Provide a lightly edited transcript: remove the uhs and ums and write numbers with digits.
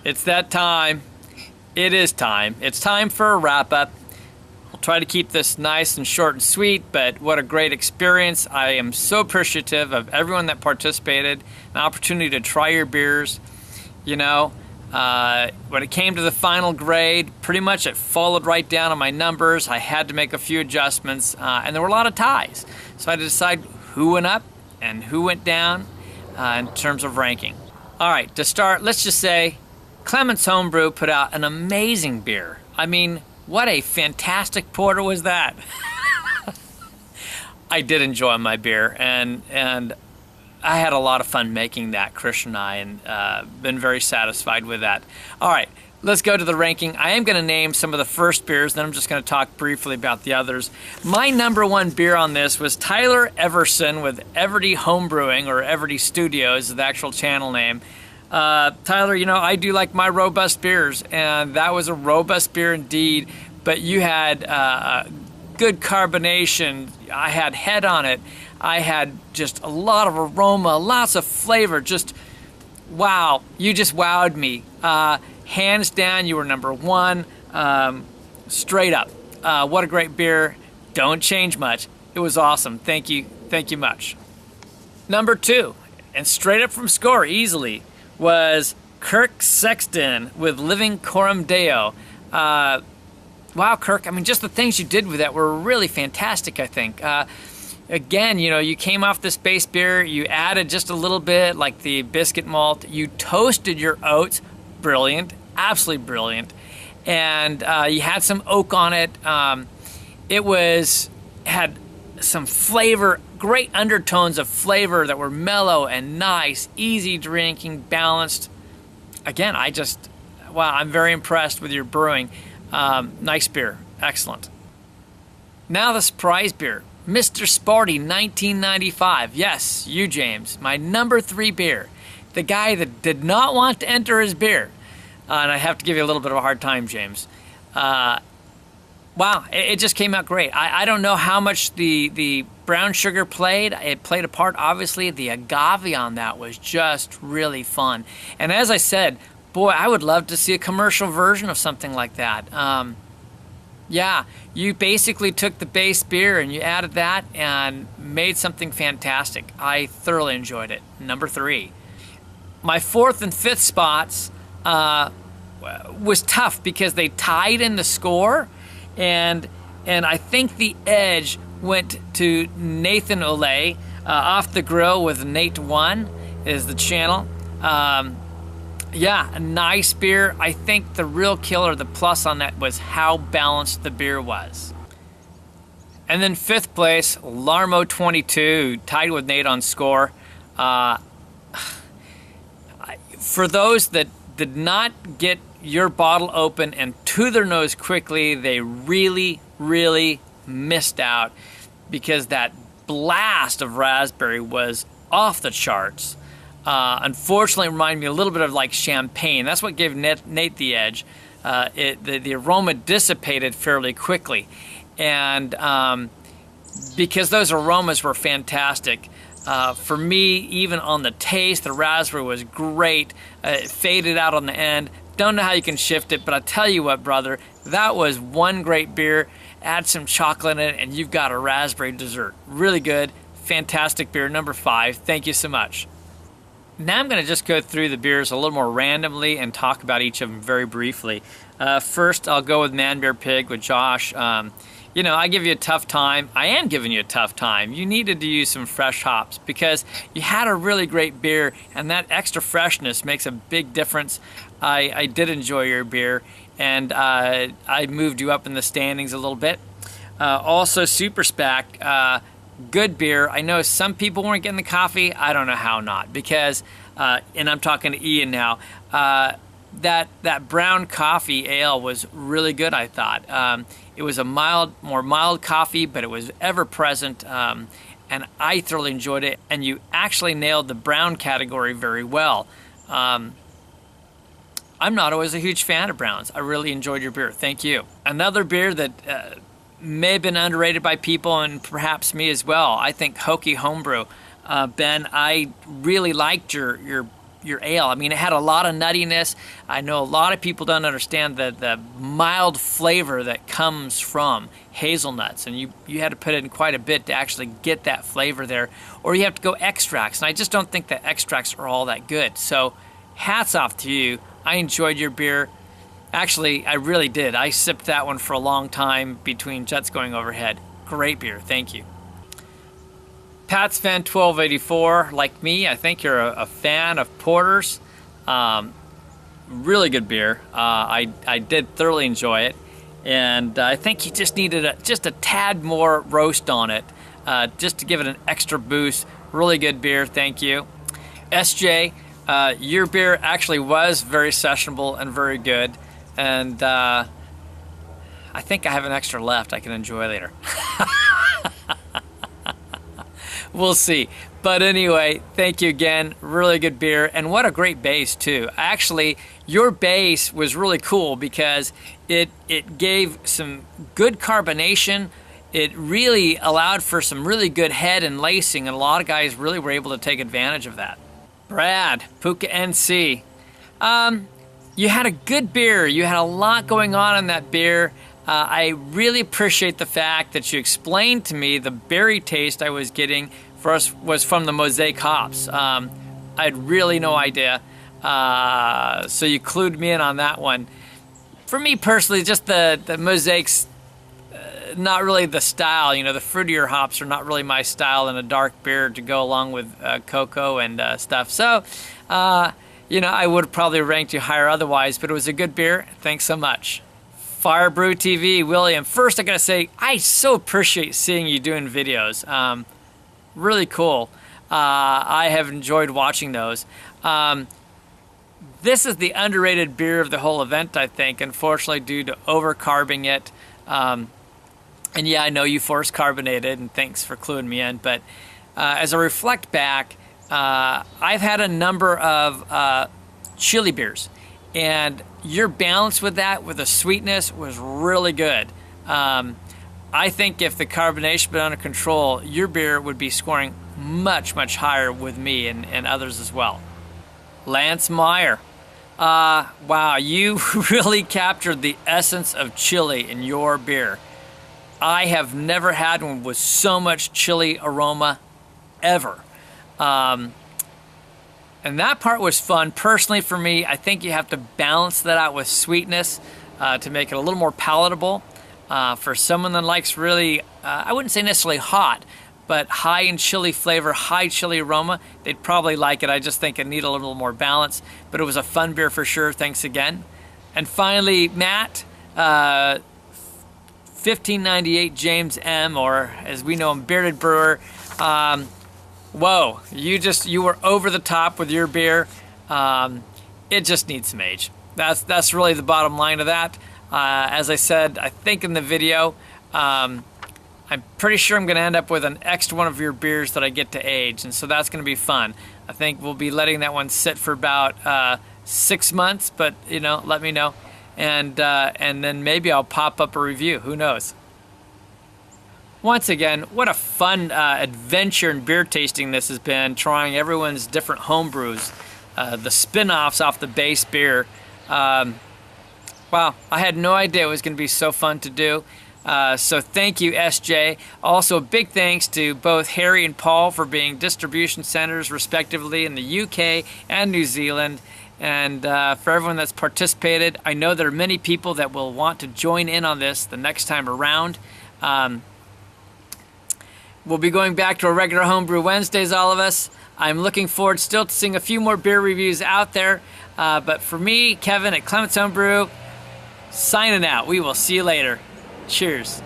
It's that time. It is time. It's time for a wrap-up. I'll try to keep this nice and short and sweet, but what a great experience. I am so appreciative of everyone that participated, an opportunity to try your beers. You know, when it came to the final grade, pretty much it followed right down on my numbers. I had to make a few adjustments, and there were a lot of ties. So I had to decide who went up and who went down in terms of ranking. All right, to start, let's just say Clement's Homebrew put out an amazing beer. I mean, what a fantastic porter was that. I did enjoy my beer, and I had a lot of fun making that, Christian and I, and been very satisfied with that. All right, let's go to the ranking. I am going to name some of the first beers, then I'm just going to talk briefly about the others. My number one beer on this was Tyler Everson with Everdy Homebrewing, or Everdy Studios is the actual channel name. Tyler, you know, I do like my robust beers, and that was a robust beer indeed, but you had good carbonation. I had head on it. I had just a lot of aroma, lots of flavor. Just, wow, you just wowed me. Hands down, you were number one, straight up. What a great beer. Don't change much. It was awesome. Thank you much. Number two, and straight up from SJPORR easily, was Kirk Sexton with Living Coram Deo. Wow, Kirk, I mean, just the things you did with that were really fantastic, I think. Again, you know, you came off this base beer, you added just a little bit, like the biscuit malt, you toasted your oats, brilliant, absolutely brilliant, and you had some oak on it. It had some flavor, great undertones of flavor that were mellow and nice, easy drinking, balanced. Again, wow, I'm very impressed with your brewing. Nice beer, excellent. Now the surprise beer, Mr. Sporty 1995. Yes, you, James, my number 3 beer. The guy that did not want to enter his beer. And I have to give you a little bit of a hard time, James. Wow, it just came out great. I don't know how much the brown sugar played. It played a part, obviously. The agave on that was just really fun. And as I said, boy, I would love to see a commercial version of something like that. Yeah, you basically took the base beer and you added that and made something fantastic. I thoroughly enjoyed it. Number 3. My 4th and 5th spots was tough because they tied in the score. And I think the edge went to Nathan Olay, Off the Grill with Nate 1 is the channel. Yeah, a nice beer. I think the real killer, the plus on that, was how balanced the beer was. And then 5th place, Larmo 22, tied with Nate on score. For those that did not get your bottle open and to their nose quickly, they really, really missed out, because that blast of raspberry was off the charts. Unfortunately, it reminded me a little bit of like champagne. That's what gave Nate the edge. The aroma dissipated fairly quickly. And because those aromas were fantastic, for me, even on the taste, the raspberry was great. It faded out on the end. Don't know how you can shift it, but I tell you what, brother, that was one great beer. Add some chocolate in it, and you've got a raspberry dessert. Really good, fantastic beer, number 5. Thank you so much. Now I'm going to just go through the beers a little more randomly and talk about each of them very briefly. First, I'll go with Man Bear Pig with Josh. You know, I give you a tough time. I am giving you a tough time. You needed to use some fresh hops because you had a really great beer, and that extra freshness makes a big difference. I did enjoy your beer, and I moved you up in the standings a little bit. Also, Super SPAC, good beer. I know some people weren't getting the coffee. I don't know how not, because, and I'm talking to Ian now, that brown coffee ale was really good, I thought. It was a more mild coffee, but it was ever present, and I thoroughly enjoyed it. And you actually nailed the brown category very well. I'm not always a huge fan of browns. I really enjoyed your beer. Thank you. Another beer that may have been underrated by people, and perhaps me as well, I think Hokie Homebrew. Ben, I really liked your your ale. I mean, it had a lot of nuttiness. I know a lot of people don't understand the mild flavor that comes from hazelnuts, and you had to put in quite a bit to actually get that flavor there, or you have to go extracts, and I just don't think that extracts are all that good. So hats off to you. I enjoyed your beer. Actually, I really did. I sipped that one for a long time between jets going overhead. Great beer. Thank you. Pat's Fan 1284, like me, I think you're a fan of porters. Really good beer. I did thoroughly enjoy it, and I think you just needed just a tad more roast on it, just to give it an extra boost. Really good beer, thank you. SJ, your beer actually was very sessionable and very good, and I think I have an extra left I can enjoy later. We'll see. But anyway, thank you again. Really good beer. And what a great base, too. Actually, your base was really cool because it gave some good carbonation. It really allowed for some really good head and lacing, and a lot of guys really were able to take advantage of that. Brad, Puka NC. You had a good beer. You had a lot going on in that beer. I really appreciate the fact that you explained to me the berry taste I was getting was from the Mosaic hops. I had really no idea, so you clued me in on that one. For me personally, just the Mosaic's not really the style. You know, the fruitier hops are not really my style in a dark beer to go along with cocoa and stuff. So, you know, I would have probably ranked you higher otherwise, but it was a good beer. Thanks so much. Fire Brew TV, William. First, I gotta say, I so appreciate seeing you doing videos. Really cool. I have enjoyed watching those. This is the underrated beer of the whole event, I think, unfortunately due to over-carbing it. And yeah, I know you force carbonated, and thanks for cluing me in, but as I reflect back, I've had a number of chili beers, and your balance with that, with the sweetness, was really good. I think if the carbonation had been under control, your beer would be scoring much, much higher with me and others as well. Lance Meyer. Wow, you really captured the essence of chili in your beer. I have never had one with so much chili aroma ever. And that part was fun. Personally, for me, I think you have to balance that out with sweetness to make it a little more palatable. For someone that likes really, I wouldn't say necessarily hot, but high in chili flavor, high chili aroma, they'd probably like it. I just think it needed a little more balance, but it was a fun beer for sure. Thanks again. And finally, Matt, 1598 James M, or as we know him, Bearded Brewer. Whoa, you were over the top with your beer. It just needs some age. That's really the bottom line of that. As I said, I think in the video, I'm pretty sure I'm going to end up with an extra one of your beers that I get to age, and so that's going to be fun. I think we'll be letting that one sit for about 6 months, but you know, let me know, and then maybe I'll pop up a review. Who knows? Once again, what a fun adventure in beer tasting this has been, trying everyone's different home brews, the spin-offs off the base beer. Wow, I had no idea it was going to be so fun to do. So thank you, SJ. Also, big thanks to both Harry and Paul for being distribution centers, respectively, in the UK and New Zealand. And for everyone that's participated, I know there are many people that will want to join in on this the next time around. We'll be going back to our regular Homebrew Wednesdays, all of us. I'm looking forward still to seeing a few more beer reviews out there. But for me, Kevin at Clement's Homebrew, signing out. We will see you later. Cheers.